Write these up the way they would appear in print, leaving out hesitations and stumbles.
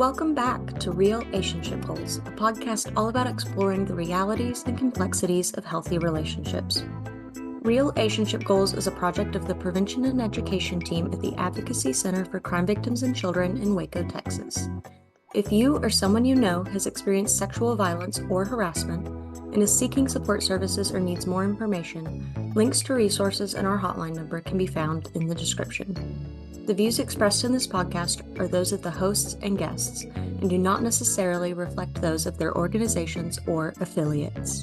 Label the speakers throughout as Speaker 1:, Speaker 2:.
Speaker 1: Welcome back to Real-ationship Goals, a podcast all about exploring the realities and complexities of healthy relationships. Real-ationship Goals is a project of the Prevention and Education Team at the Advocacy Center for Crime Victims and Children in Waco, Texas. If you or someone you know has experienced sexual violence or harassment and is seeking support services or needs more information, links to resources and our hotline number can be found in the description. The views expressed in this podcast are those of the hosts and guests and do not necessarily reflect those of their organizations or affiliates.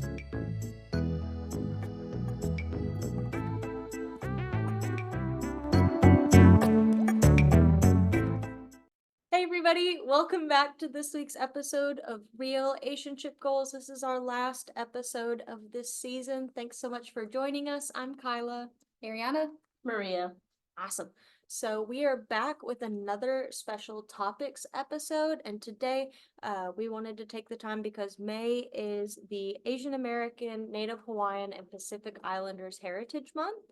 Speaker 1: Hey everybody, welcome back to this week's episode of Real-ationship Goals. This is our last episode of this season. Thanks so much for joining us. I'm Kyla.
Speaker 2: Ariana.
Speaker 3: Maria.
Speaker 1: Awesome. So we are back with another special topics episode, and today we wanted to take the time because May is the Asian American, Native Hawaiian, and Pacific Islanders Heritage Month.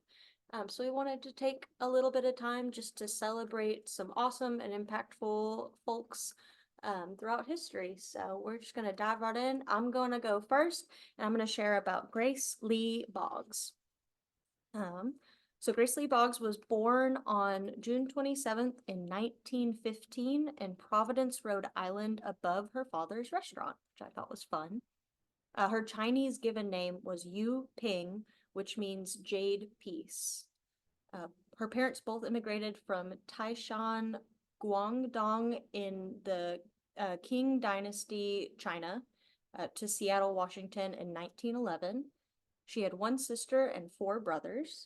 Speaker 1: So we wanted to take a little bit of time just to celebrate some awesome and impactful folks throughout history. So we're just going to dive right in. I'm going to go first, and I'm going to share about Grace Lee Boggs. So Grace Lee Boggs was born on June 27th in 1915 in Providence, Rhode Island, above her father's restaurant, which I thought was fun. Her Chinese given name was Yu Ping, which means Jade Peace. Her parents both immigrated from Taishan, Guangdong in the Qing Dynasty, China, to Seattle, Washington in 1911. She had one sister and four brothers.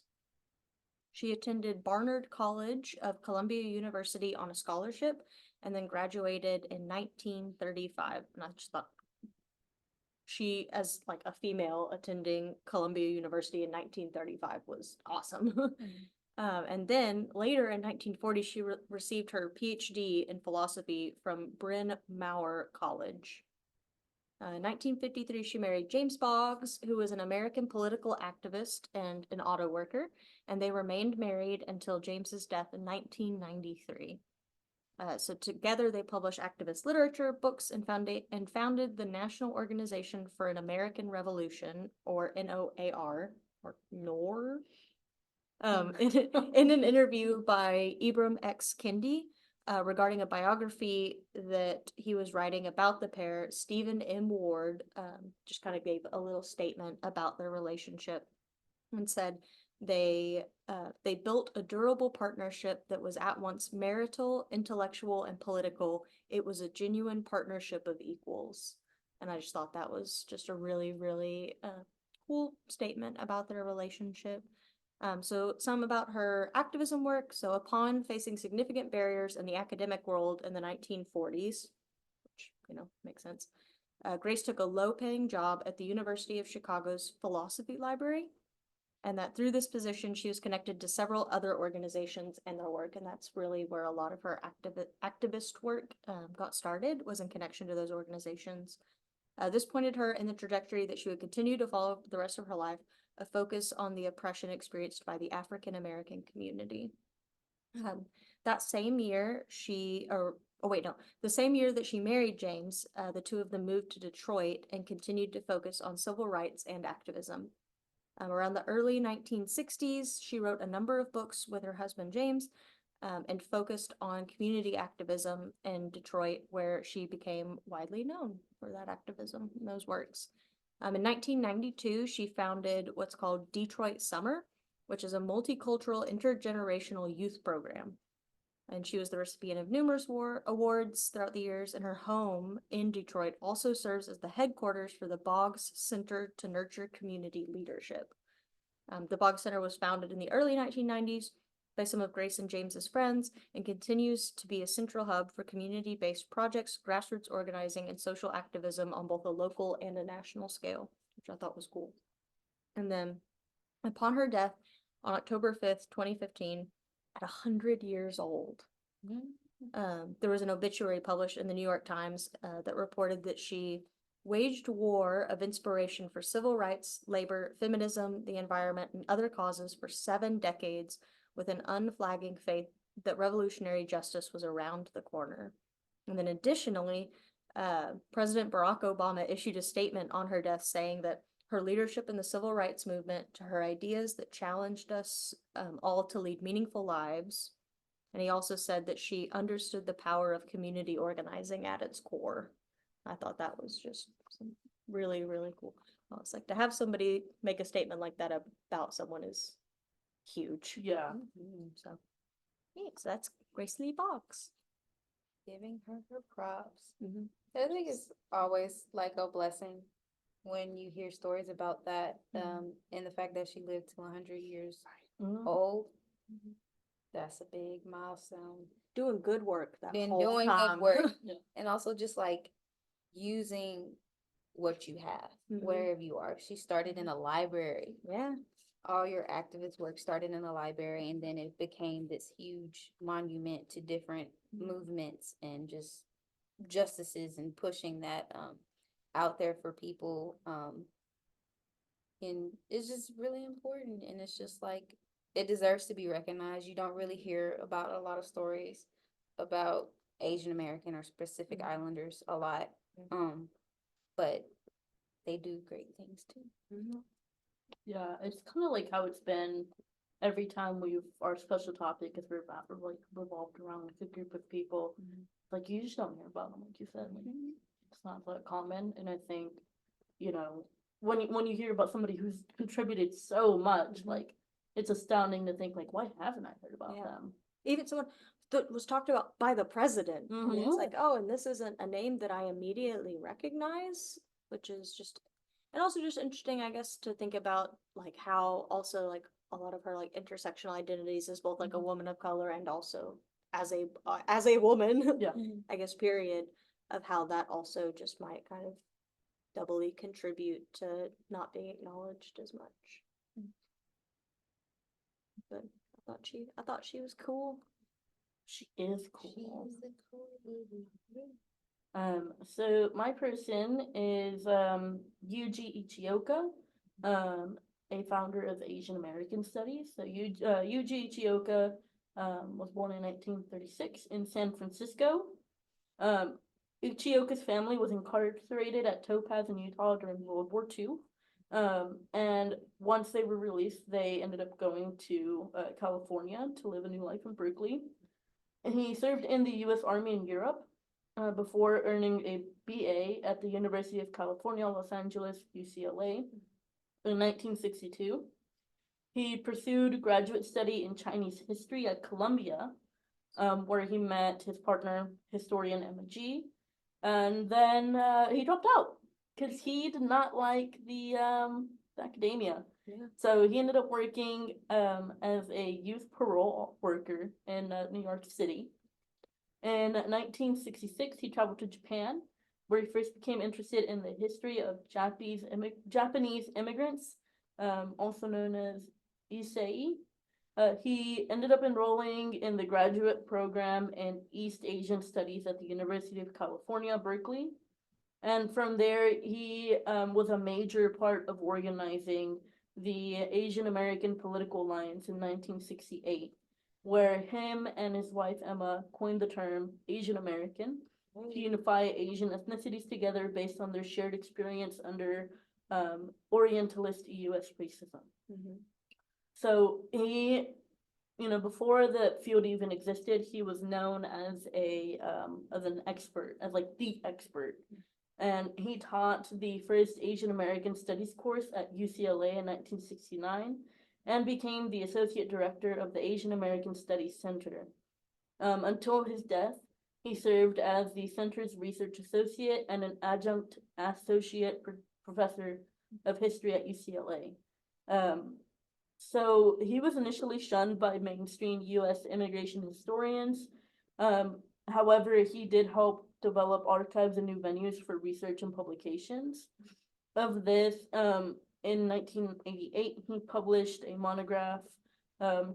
Speaker 1: She attended Barnard College of Columbia University on a scholarship and then graduated in 1935. And I just thought she, as like a female attending Columbia University in 1935, was awesome. And then later in 1940, she received her PhD in philosophy from Bryn Mawr College. In 1953, she married James Boggs, who was an American political activist and an auto worker, and they remained married until James's death in 1993. So together they published activist literature, books, and founded the National Organization for an American Revolution, or NOAR, or NOR. In an interview by Ibram X. Kendi, regarding a biography that he was writing about the pair, Stephen M. Ward just kind of gave a little statement about their relationship and said they built a durable partnership that was at once marital, intellectual, and political. It was a genuine partnership of equals. And I just thought that was just a really, really cool statement about their relationship. So some about her activism work. So upon facing significant barriers in the academic world in the 1940s, which, makes sense, Grace took a low-paying job at the University of Chicago's philosophy library, and that through this position, she was connected to several other organizations and their work, and that's really where a lot of her activist work got started, was in connection to those organizations. This pointed her in the trajectory that she would continue to follow the rest of her life, a focus on the oppression experienced by the African American community. That same year, the same year that she married James, the two of them moved to Detroit and continued to focus on civil rights and activism. Around the early 1960s, she wrote a number of books with her husband James, and focused on community activism in Detroit, where she became widely known for that activism and those works. In 1992, she founded what's called Detroit Summer, which is a multicultural intergenerational youth program. And she was the recipient of numerous awards throughout the years, and her home in Detroit also serves as the headquarters for the Boggs Center to Nurture Community Leadership. The Boggs Center was founded in the early 1990s by some of Grace and James's friends, and continues to be a central hub for community-based projects, grassroots organizing, and social activism on both a local and a national scale, which I thought was cool. And then, upon her death on October 5th, 2015, at 100 years old, there was an obituary published in the New York Times that reported that she waged war of inspiration for civil rights, labor, feminism, the environment, and other causes for 7 decades, with an unflagging faith that revolutionary justice was around the corner. And then additionally, President Barack Obama issued a statement on her death saying that her leadership in the civil rights movement, to her ideas that challenged us all to lead meaningful lives. And he also said that she understood the power of community organizing at its core. I thought that was just really, really cool. It's like to have somebody make a statement like that about someone is huge.
Speaker 2: Yeah.
Speaker 1: So, yeah, so that's Grace Lee Boggs.
Speaker 3: Giving her props.
Speaker 1: Mhm.
Speaker 3: I think it's always like a blessing when you hear stories about that, and the fact that she lived to 100 years old. That's a big milestone.
Speaker 1: Doing good work that
Speaker 3: Been
Speaker 1: whole
Speaker 3: doing
Speaker 1: time.
Speaker 3: good work,
Speaker 2: Yeah.
Speaker 3: and also just like using what you have wherever you are. She started in a library.
Speaker 1: Yeah.
Speaker 3: All your activist work started in a library, and then it became this huge monument to different movements and just justices and pushing that out there for people. And it's just really important, and it's just like it deserves to be recognized. You don't really hear about a lot of stories about Asian American or specific islanders a lot. But they do great things too.
Speaker 2: Yeah, it's kind of like how it's been every time our special topic is revolved around like a group of people. Like you just don't hear about them, like you said. Like, it's not that common, and I think, you know, when you hear about somebody who's contributed so much, like it's astounding to think like, why haven't I heard about them?
Speaker 1: Even someone that was talked about by the president. And it's like, oh, and this isn't a name that I immediately recognize, which is just, and also just interesting, I guess, to think about like how also like a lot of her like intersectional identities as both like a woman of color and also as a woman.
Speaker 2: Yeah.
Speaker 1: I guess period, of how that also just might kind of doubly contribute to not being acknowledged as much. But I thought she was cool.
Speaker 2: She is cool.
Speaker 3: She's a cool lady.
Speaker 2: So my person is Yuji Ichioka, a founder of Asian American Studies. So Yuji Ichioka was born in 1936 in San Francisco. Ichioka's family was incarcerated at Topaz in Utah during World War II. And once they were released, they ended up going to California to live a new life in Berkeley. And he served in the U.S. Army in Europe before earning a BA at the University of California, Los Angeles, UCLA, in 1962. He pursued graduate study in Chinese history at Columbia, where he met his partner, historian Emma G. And then he dropped out because he did not like the academia.
Speaker 1: Yeah.
Speaker 2: So he ended up working as a youth parole worker in New York City. In 1966, he traveled to Japan, where he first became interested in the history of Japanese immigrants, also known as Issei. He ended up enrolling in the graduate program in East Asian Studies at the University of California, Berkeley. And from there, he was a major part of organizing the Asian American Political Alliance in 1968, where him and his wife Emma coined the term Asian American to unify Asian ethnicities together based on their shared experience under Orientalist U.S. racism. So he, before the field even existed, he was known as an expert, as like the expert. And he taught the first Asian American Studies course at UCLA in 1969 and became the associate director of the Asian American Studies Center. Until his death, he served as the center's research associate and an adjunct associate professor of history at UCLA. So he was initially shunned by mainstream U.S. immigration historians. However, he did help develop archives and new venues for research and publications. Of this, in 1988, he published a monograph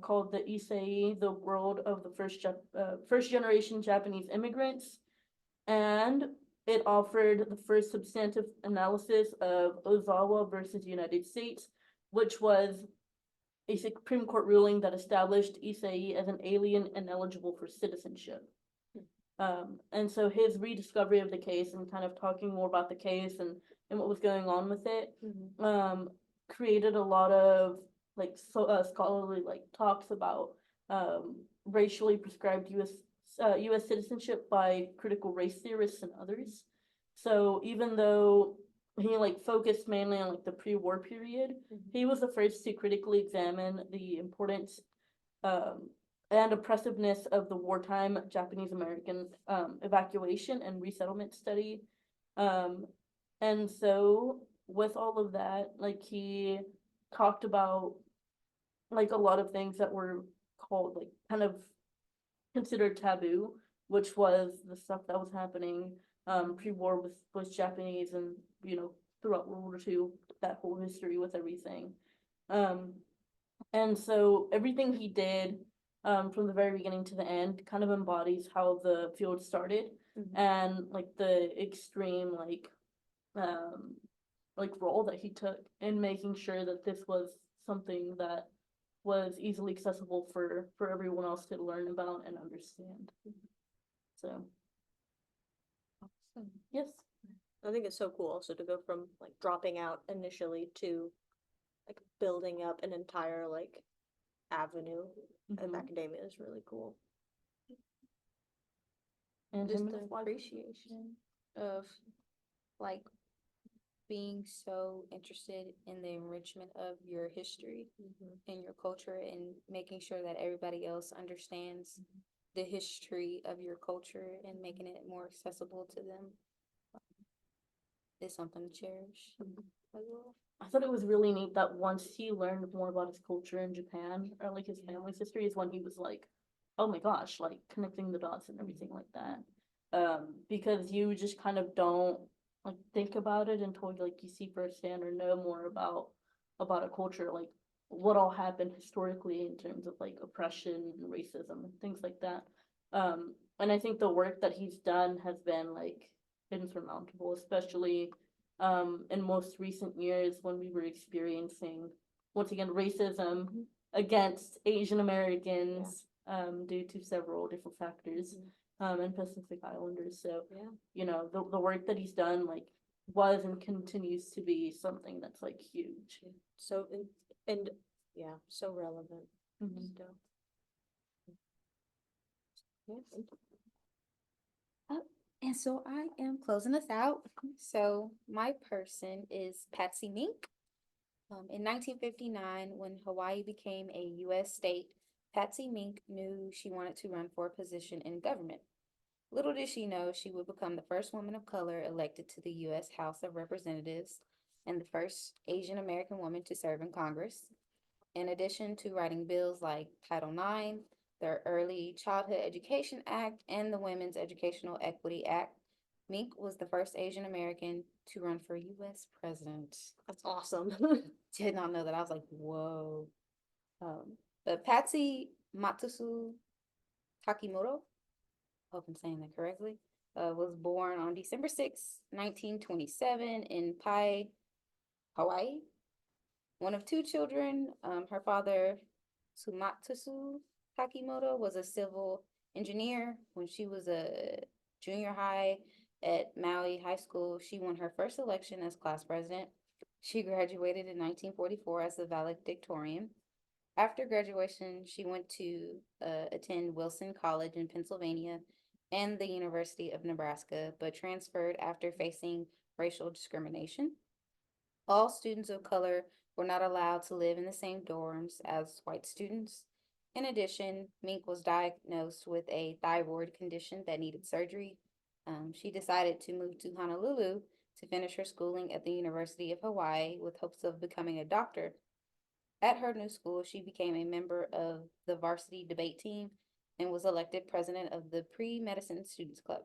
Speaker 2: called The Issei, The World of the First Generation Japanese Immigrants, and it offered the first substantive analysis of Ozawa versus United States, which was a Supreme Court ruling that established Issei as an alien ineligible for citizenship. And so his rediscovery of the case and kind of talking more about the case and what was going on with it, created a lot of like scholarly like talks about racially prescribed U.S. citizenship by critical race theorists and others. So even though he like focused mainly on like the pre-war period, he was the first to critically examine the importance and oppressiveness of the wartime Japanese American evacuation and resettlement study. And so with all of that, like he talked about like a lot of things that were called like kind of considered taboo, which was the stuff that was happening pre-war with Japanese and throughout World War II, that whole history with everything. And so everything he did from the very beginning to the end kind of embodies how the field started and like the extreme role that he took in making sure that this was something that was easily accessible for everyone else to learn about and understand. So
Speaker 1: Awesome.
Speaker 2: yes.
Speaker 1: I think it's so cool also to go from like dropping out initially to like building up an entire like avenue of academia is really cool.
Speaker 2: And
Speaker 3: Just
Speaker 2: him and
Speaker 3: the
Speaker 2: his wife.
Speaker 3: appreciation of like being so interested in the enrichment of your history and your culture and making sure that everybody else understands the history of your culture and making it more accessible to them is something to cherish as well.
Speaker 2: I thought it was really neat that once he learned more about his culture in Japan or like his family's history is when he was like, oh my gosh, like connecting the dots and everything like that. Because you just kind of don't like think about it until like you see firsthand or know more about a culture, like what all happened historically in terms of like oppression and racism and things like that. And I think the work that he's done has been like insurmountable, especially in most recent years when we were experiencing once again racism against Asian Americans due to several different factors and Pacific Islanders. So the work that he's done like was and continues to be something that's like huge.
Speaker 1: So and yeah, so relevant still. Yes.
Speaker 3: And so I am closing us out. So my person is Patsy Mink. In 1959, when Hawaii became a U.S. state, Patsy Mink knew she wanted to run for a position in government. Little did she know she would become the first woman of color elected to the U.S. House of Representatives and the first Asian American woman to serve in Congress. In addition to writing bills like Title IX, the Early Childhood Education Act, and the Women's Educational Equity Act, Mink was the first Asian American to run for U.S. president.
Speaker 1: That's awesome.
Speaker 3: Did not know that. I was like, whoa. But Patsy Matsusu Takimoto, hope I'm saying that correctly, was born on December 6, 1927 in Pai, Hawaii. One of two children, her father, Sumatsu Takimoto, was a civil engineer. When she was a junior high at Maui High School, she won her first election as class president. She graduated in 1944 as the valedictorian. After graduation, she went to attend Wilson College in Pennsylvania and the University of Nebraska, but transferred after facing racial discrimination. All students of color were not allowed to live in the same dorms as white students. In addition, Mink was diagnosed with a thyroid condition that needed surgery. She decided to move to Honolulu to finish her schooling at the University of Hawaii with hopes of becoming a doctor. At her new school, she became a member of the varsity debate team and was elected president of the Pre-Medicine Students Club.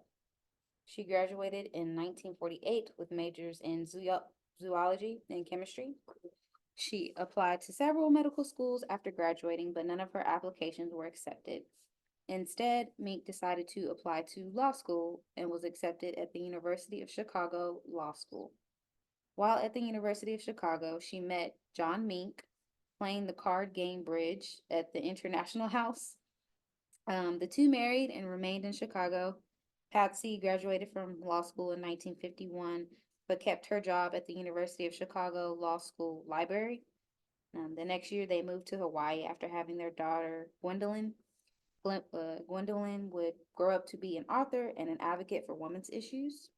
Speaker 3: She graduated in 1948 with majors in zoology and chemistry. She applied to several medical schools after graduating, but none of her applications were accepted. Instead, Mink decided to apply to law school and was accepted at the University of Chicago Law School. While at the University of Chicago, she met John Mink playing the card game bridge at the International House. The two married and remained in Chicago. Patsy graduated from law school in 1951, but kept her job at the University of Chicago Law School Library. The next year, they moved to Hawaii after having their daughter, Gwendolyn. Gwendolyn would grow up to be an author and an advocate for women's issues.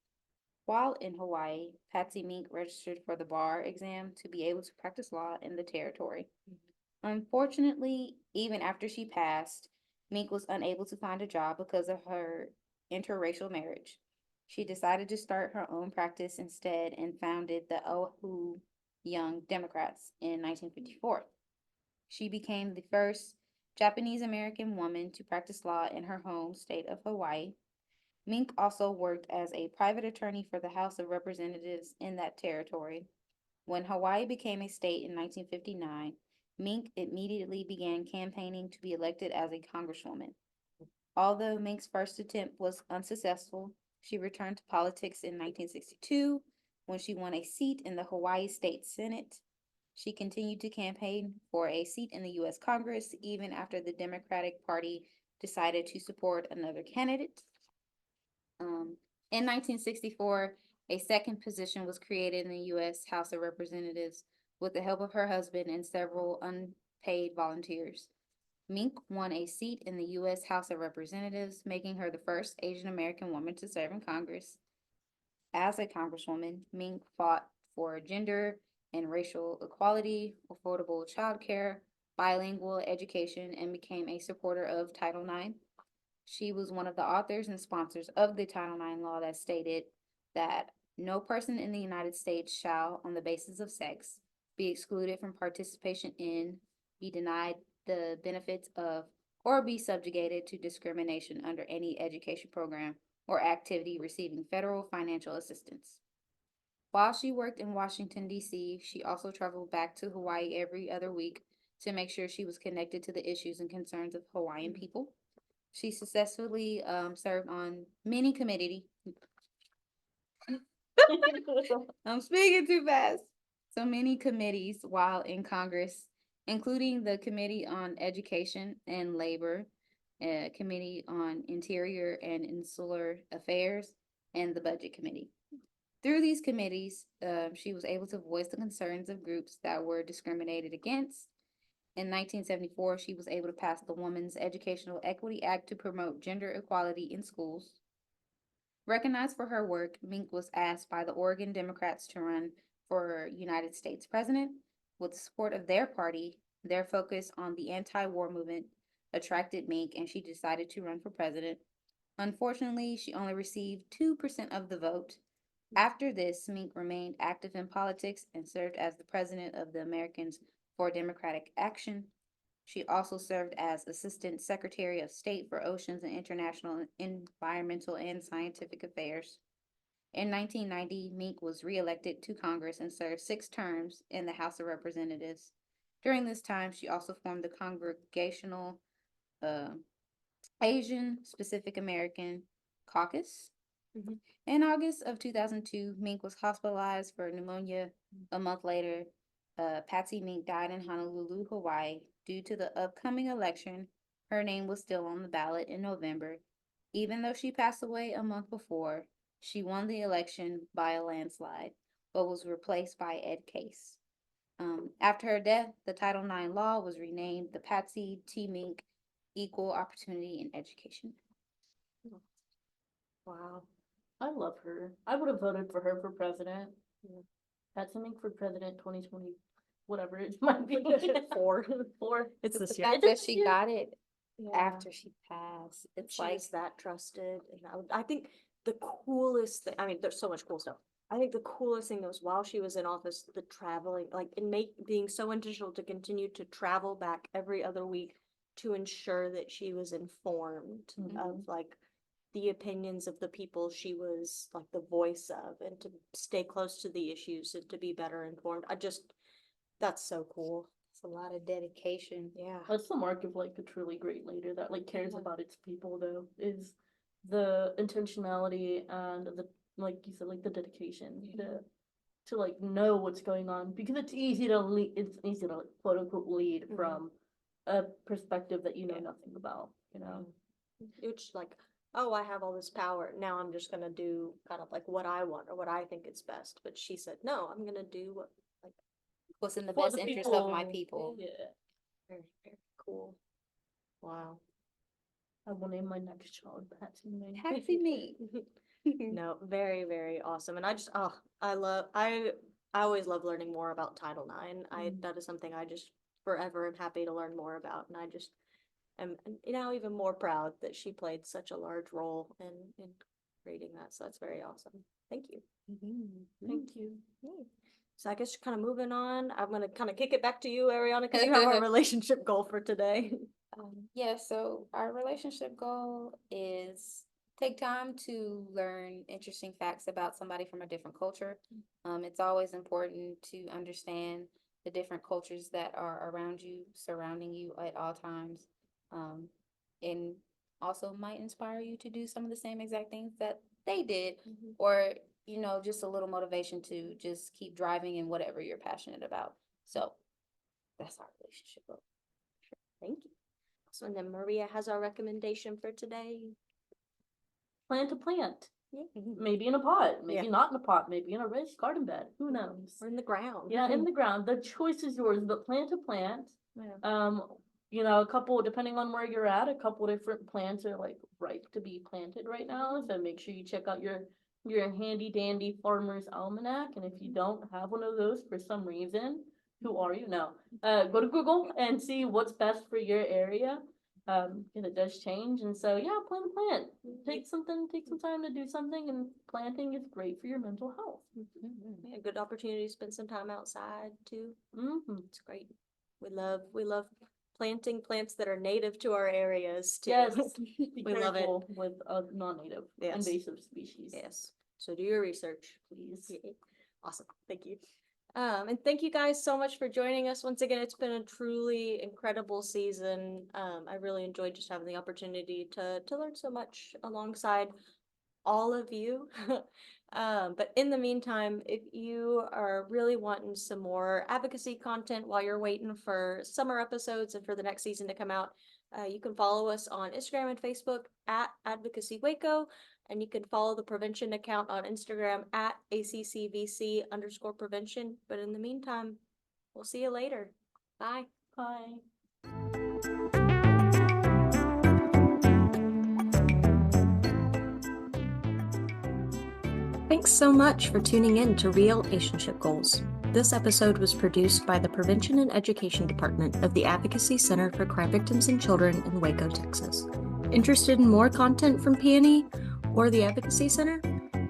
Speaker 3: While in Hawaii, Patsy Mink registered for the bar exam to be able to practice law in the territory. Unfortunately, even after she passed, Mink was unable to find a job because of her interracial marriage. She decided to start her own practice instead and founded the Oahu Young Democrats in 1954. She became the first Japanese American woman to practice law in her home state of Hawaii. Mink also worked as a private attorney for the House of Representatives in that territory. When Hawaii became a state in 1959, Mink immediately began campaigning to be elected as a congresswoman. Although Mink's first attempt was unsuccessful, she returned to politics in 1962 when she won a seat in the Hawaii State Senate. She continued to campaign for a seat in the U.S. Congress even after the Democratic Party decided to support another candidate. In 1964, a second position was created in the U.S. House of Representatives with the help of her husband and several unpaid volunteers. Mink won a seat in the U.S. House of Representatives, making her the first Asian American woman to serve in Congress. As a congresswoman, Mink fought for gender and racial equality, affordable child care, bilingual education, and became a supporter of Title IX. She was one of the authors and sponsors of the Title IX law that stated that no person in the United States shall, on the basis of sex, be excluded from participation in, be denied the benefits of, or be subjugated to discrimination under any education program or activity receiving federal financial assistance. While she worked in Washington, D.C., she also traveled back to Hawaii every other week to make sure she was connected to the issues and concerns of Hawaiian people. She successfully served on many committees. I'm speaking too fast. So many committees while in Congress, including the Committee on Education and Labor, Committee on Interior and Insular Affairs, and the Budget Committee. Through these committees, she was able to voice the concerns of groups that were discriminated against. In 1974, she was able to pass the Women's Educational Equity Act to promote gender equality in schools. Recognized for her work, Mink was asked by the Oregon Democrats to run for United States President. With the support of their party, their focus on the anti-war movement attracted Mink, and she decided to run for president. Unfortunately, she only received 2% of the vote. After this, Mink remained active in politics and served as the president of the Americans for Democratic Action. She also served as Assistant Secretary of State for Oceans and International Environmental and Scientific Affairs. In 1990, Mink was reelected to Congress and served 6 terms in the House of Representatives. During this time, she also formed the Congressional Asian Pacific American Caucus. In August of 2002, Mink was hospitalized for pneumonia. A month later, Patsy Mink died in Honolulu, Hawaii. Due to the upcoming election, her name was still on the ballot in November. Even though she passed away a month before, she won the election by a landslide, but was replaced by Ed Case. After her death, the Title IX law was renamed the Patsy T. Mink Equal Opportunity in Education.
Speaker 2: Wow. I love her. I would have voted for her for president. Patsy Mink for president 2020, whatever it might be. Four.
Speaker 1: It's
Speaker 3: The
Speaker 1: this year.
Speaker 3: fact that she got it
Speaker 1: Yeah.
Speaker 3: after she passed, it's
Speaker 1: She
Speaker 3: like,
Speaker 1: is that trusted, and I think the coolest thing, I mean, there's so much cool stuff. I think the coolest thing was while she was in office, the traveling, like, being so intentional to continue to travel back every other week to ensure that she was informed of, like, the opinions of the people she was, like, the voice of, and to stay close to the issues and to be better informed. That's so cool.
Speaker 3: it's a lot of dedication.
Speaker 1: Yeah.
Speaker 2: That's the mark of like a truly great leader that like cares about its people though, is the intentionality and the, like you said, like the dedication to like know what's going on, because it's easy to quote unquote lead from a perspective that you know nothing about, you know.
Speaker 1: Which, like, oh, I have all this power. Now I'm just gonna do kind of like what I want or what I think is best. But she said, no, I'm gonna do what like
Speaker 3: What's in the
Speaker 2: For
Speaker 3: best
Speaker 2: the
Speaker 3: interest of my
Speaker 2: people.
Speaker 3: people.
Speaker 2: Yeah.
Speaker 1: very, very cool. Wow.
Speaker 2: I will name my next child Patsy May.
Speaker 3: Patsy me.
Speaker 1: No, very, very awesome. And I just, oh, I always love learning more about Title IX. That is something I just forever am happy to learn more about. And I just am now even more proud that she played such a large role in creating that. So that's very awesome. Thank you.
Speaker 2: Thank you.
Speaker 1: Yay. So I guess kind of moving on, I'm gonna kind of kick it back to you, Ariana, because you have our relationship goal for today.
Speaker 3: Yeah, so our relationship goal is take time to learn interesting facts about somebody from a different culture. It's always important to understand the different cultures that are around you, surrounding you at all times. And also might inspire you to do some of the same exact things that they did, or, you know, just a little motivation to just keep driving in whatever you're passionate about. So that's our relationship goal.
Speaker 1: Thank you. So and then Maria has our recommendation for today.
Speaker 2: Plant a plant.
Speaker 1: Yeah.
Speaker 2: Maybe in a pot, maybe
Speaker 1: Yeah.
Speaker 2: not in a pot, maybe in a raised garden bed. Who knows?
Speaker 1: Or in the ground.
Speaker 2: Yeah, in the ground. The choice is yours, but plant a plant.
Speaker 1: Yeah.
Speaker 2: You know, a couple, depending on where you're at, a couple different plants are like ripe to be planted right now. So make sure you check out your handy dandy farmer's almanac. And if you don't have one of those for some reason, who are you? No. Go to Google and see what's best for your area. And it does change. And so yeah, plant a plant. Take some time to do something, and planting is great for your mental health.
Speaker 1: Yeah, good opportunity to spend some time outside too.
Speaker 2: Mm-hmm.
Speaker 1: It's great. We love planting plants that are native to our areas too.
Speaker 2: Yes,
Speaker 1: we
Speaker 2: be
Speaker 1: love it.
Speaker 2: careful with non-native
Speaker 1: Yes.
Speaker 2: invasive species.
Speaker 1: Yes. So do your research,
Speaker 2: Please.
Speaker 1: Yeah. Awesome. Thank you. And thank you guys so much for joining us. Once again, it's been a truly incredible season. I really enjoyed just having the opportunity to learn so much alongside all of you. But in the meantime, if you are really wanting some more advocacy content while you're waiting for summer episodes and for the next season to come out, you can follow us on Instagram and Facebook at Advocacy Waco, and you can follow the prevention account on Instagram at ACCVC_prevention. But in the meantime, we'll see you later. Bye.
Speaker 2: Bye.
Speaker 1: Thanks so much for tuning in to Real-ationship Goals. This episode was produced by the Prevention and Education Department of the Advocacy Center for Crime Victims and Children in Waco, Texas. Interested in more content from P&E or the Advocacy Center?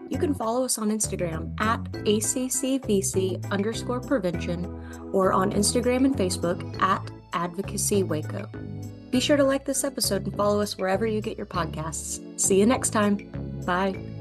Speaker 1: You can follow us on Instagram at ACCVC_prevention or on Instagram and Facebook at Advocacy Waco. Be sure to like this episode and follow us wherever you get your podcasts. See you next time. Bye.